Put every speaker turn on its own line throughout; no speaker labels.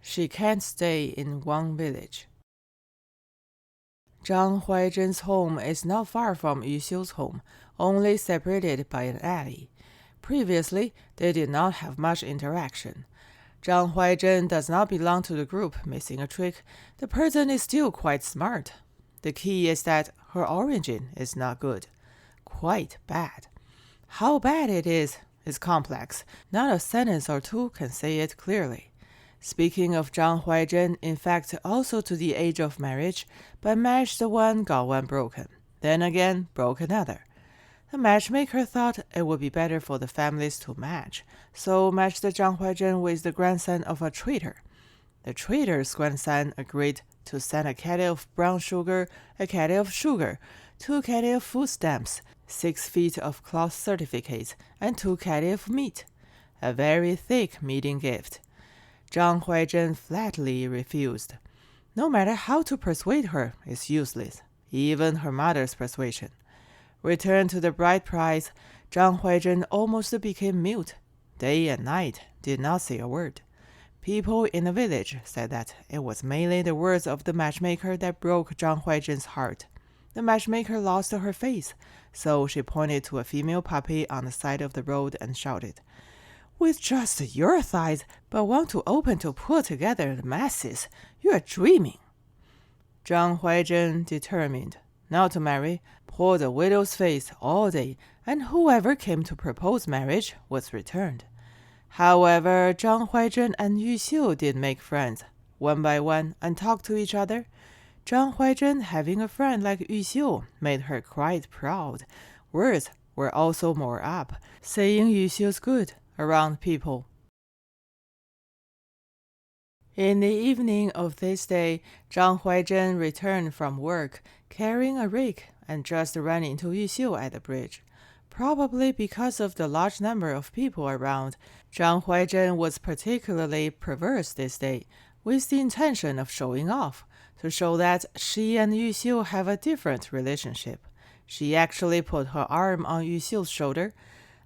She can't stay in one village. Zhang Huaizhen's home is not far from Yu Xiu's home, only separated by an alley. Previously, they did not have much interaction. Zhang Huaizhen does not belong to the group missing a trick. The person is still quite smart. The key is that her origin is not good. Quite bad. How bad it is complex. Not a sentence or two can say it clearly. Speaking of Zhang Huaizhen, in fact, also to the age of marriage, but matched one got one broken. Then again, broke another. The matchmaker thought it would be better for the families to match, so matched Zhang Huaizhen with the grandson of a trader. The trader's grandson agreed to send a caddy of brown sugar, a caddy of sugar, 2 caddy of food stamps, 6 feet of cloth certificates, and 2 caddy of meat. A very thick meeting gift. Zhang Huaizhen flatly refused. No matter how to persuade her is useless, even her mother's persuasion. Returned to the bride price, Zhang Huaizhen almost became mute. Day and night did not say a word. People in the village said that it was mainly the words of the matchmaker that broke Zhang Huaizhen's heart. The matchmaker lost her face, so she pointed to a female puppy on the side of the road and shouted, "With just your thighs, but want to open to pull together the masses, you are dreaming." Zhang Huaizhen, determined not to marry, pulled a widow's face all day, and whoever came to propose marriage was returned. However, Zhang Huaizhen and Yu Xiu did make friends, one by one, and talk to each other. Zhang Huaizhen having a friend like Yu Xiu made her quite proud. Words were also more up, saying Yu Xiu's good around people. In the evening of this day, Zhang Huaizhen returned from work, carrying a rake, and just ran into Yu Xiu at the bridge. Probably because of the large number of people around, Zhang Huaizhen was particularly perverse this day, with the intention of showing off, to show that she and Yu Xiu have a different relationship. She actually put her arm on Yu Xiu's shoulder.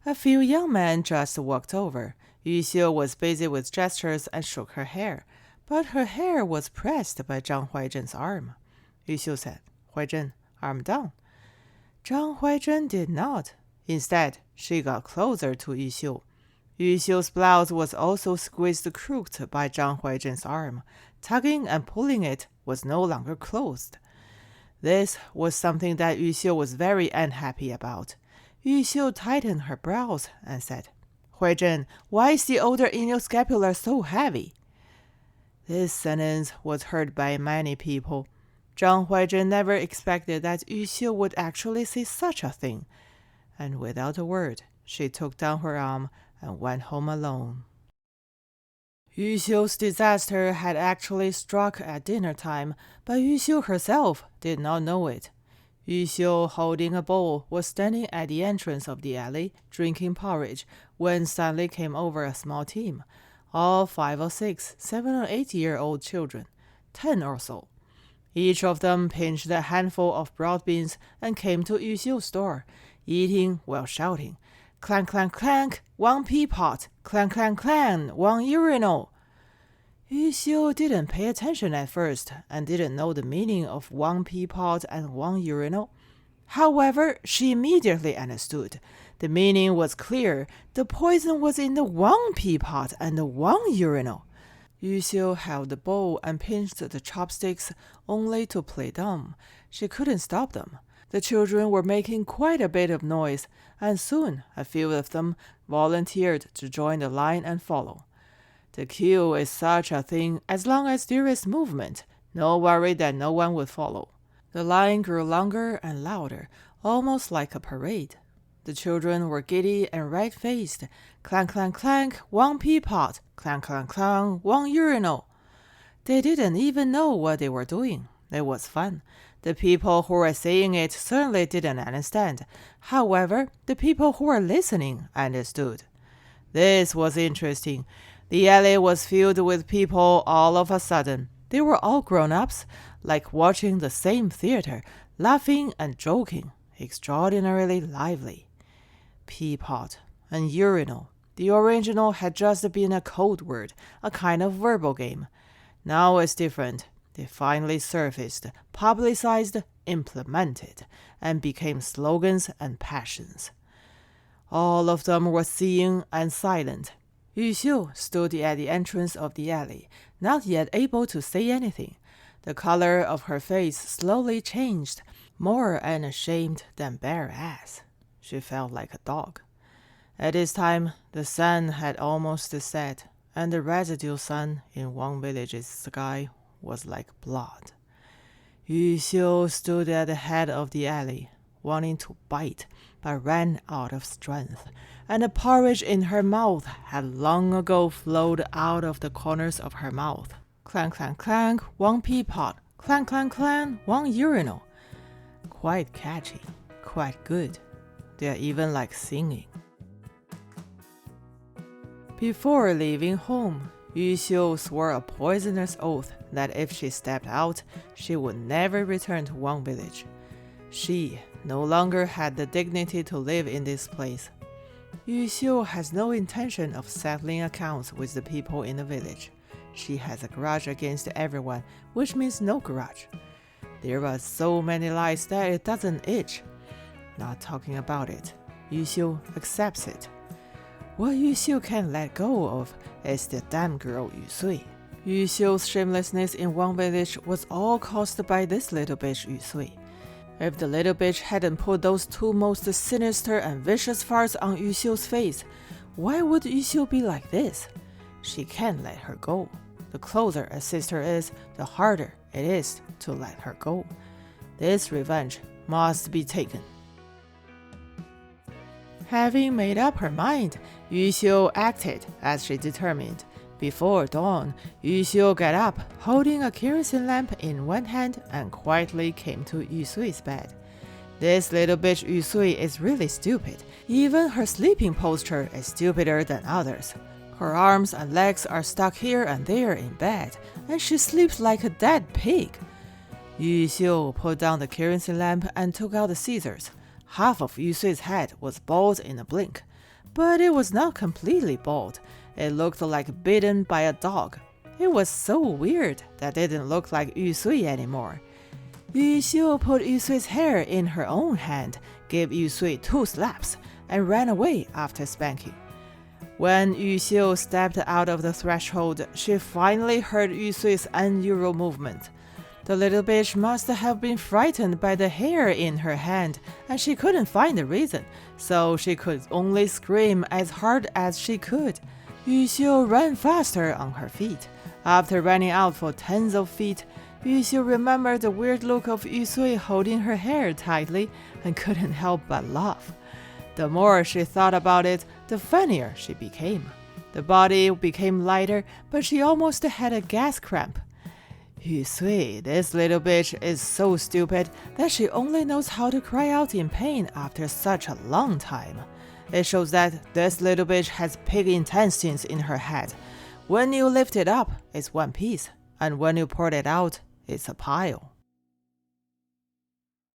A few young men just walked over. Yu Xiu was busy with gestures and shook her hair, but her hair was pressed by Zhang Huaizhen's arm. Yu Xiu said, "Huaizhen, arm down." Zhang Huaizhen did not. Instead, she got closer to Yu Xiu. Yu Xiu's blouse was also squeezed crooked by Zhang Huaizhen's arm. Tugging and pulling it was no longer closed. This was something that Yu Xiu was very unhappy about. Yu Xiu tightened her brows and said, "Huaizhen, why is the odor in your scapula so heavy?" This sentence was heard by many people. Zhang Huaizhen never expected that Yu Xiu would actually say such a thing, and without a word, she took down her arm and went home alone. Yu Xiu's disaster had actually struck at dinner time, but Yu Xiu herself did not know it. Yu Xiu, holding a bowl, was standing at the entrance of the alley, drinking porridge, when suddenly came over a small team. All 5 or 6, 7 or 8-year-old children, 10 or so. Each of them pinched a handful of broad beans and came to Yu Xiu's door, eating while shouting, "Clank, clank, clank, one pea pot, clank, clank, clank, one urinal." Yu Xiu didn't pay attention at first and didn't know the meaning of one pea pot and one urinal. However, she immediately understood. The meaning was clear. The poison was in the one pea pot and the one urinal. Yu Xiu held the bowl and pinched the chopsticks only to play dumb. She couldn't stop them. The children were making quite a bit of noise, and soon a few of them volunteered to join the line and follow. The queue is such a thing as long as there is movement. No worry that no one would follow. The line grew longer and louder, almost like a parade. The children were giddy and red-faced. Clank, clank, clank, one pea pot. Clank, clank, clank, one urinal. They didn't even know what they were doing. It was fun. The people who were saying it certainly didn't understand. However, the people who were listening understood. This was interesting. The alley was filled with people all of a sudden. They were all grown-ups, like watching the same theater, laughing and joking, extraordinarily lively. Pea pot and urinal. The original had just been a code word, a kind of verbal game. Now it's different. They finally surfaced, publicized, implemented, and became slogans and passions. All of them were seeing and silent. Yu Xiu stood at the entrance of the alley, not yet able to say anything. The color of her face slowly changed, more unashamed than bare ass. She felt like a dog. At this time, the sun had almost set, and the residual sun in Wang Village's sky was like blood. Yu Xiu stood at the head of the alley, wanting to bite, but ran out of strength, and the porridge in her mouth had long ago flowed out of the corners of her mouth. Clank, clank, clank, one peapot. Clank, clank, clank, one urinal. Quite catchy, quite good. They're even like singing. Before leaving home, Yu Xiu swore a poisonous oath that if she stepped out, she would never return to Wang Village. She no longer had the dignity to live in this place. Yu Xiu has no intention of settling accounts with the people in the village. She has a grudge against everyone, which means no grudge. There are so many lies that it doesn't itch. Not talking about it, Yu Xiu accepts it. What Yu Xiu can't let go of is the damn girl Yu Sui. Yu Xiu's shamelessness in Wang Village was all caused by this little bitch Yu Sui. If the little bitch hadn't put those two most sinister and vicious farts on Yu Xiu's face, why would Yu Xiu be like this? She can't let her go. The closer a sister is, the harder it is to let her go. This revenge must be taken. Having made up her mind, Yu Xiu acted as she determined. Before dawn, Yu Xiu got up, holding a kerosene lamp in one hand, and quietly came to Yu Sui's bed. This little bitch Yu Sui is really stupid. Even her sleeping posture is stupider than others. Her arms and legs are stuck here and there in bed, and she sleeps like a dead pig. Yu Xiu put down the kerosene lamp and took out the scissors. Half of Yu Sui's head was bald in a blink, but it was not completely bald. It looked like bitten by a dog. It was so weird that it didn't look like Yu Sui anymore. Yu Xiu put Yu Sui's hair in her own hand, gave Yu Sui 2 slaps, and ran away after spanking. When Yu Xiu stepped out of the threshold, she finally heard Yu Sui's unusual movement. The little bitch must have been frightened by the hair in her hand, and she couldn't find the reason, so she could only scream as hard as she could. Yu Xiu ran faster on her feet. After running out for tens of feet, Yu Xiu remembered the weird look of Yu Sui holding her hair tightly and couldn't help but laugh. The more she thought about it, the funnier she became. The body became lighter, but she almost had a gas cramp. Yu Sui, this little bitch, is so stupid that she only knows how to cry out in pain after such a long time. It shows that this little bitch has pig intestines in her head. When you lift it up, it's one piece, and when you pour it out, it's a pile.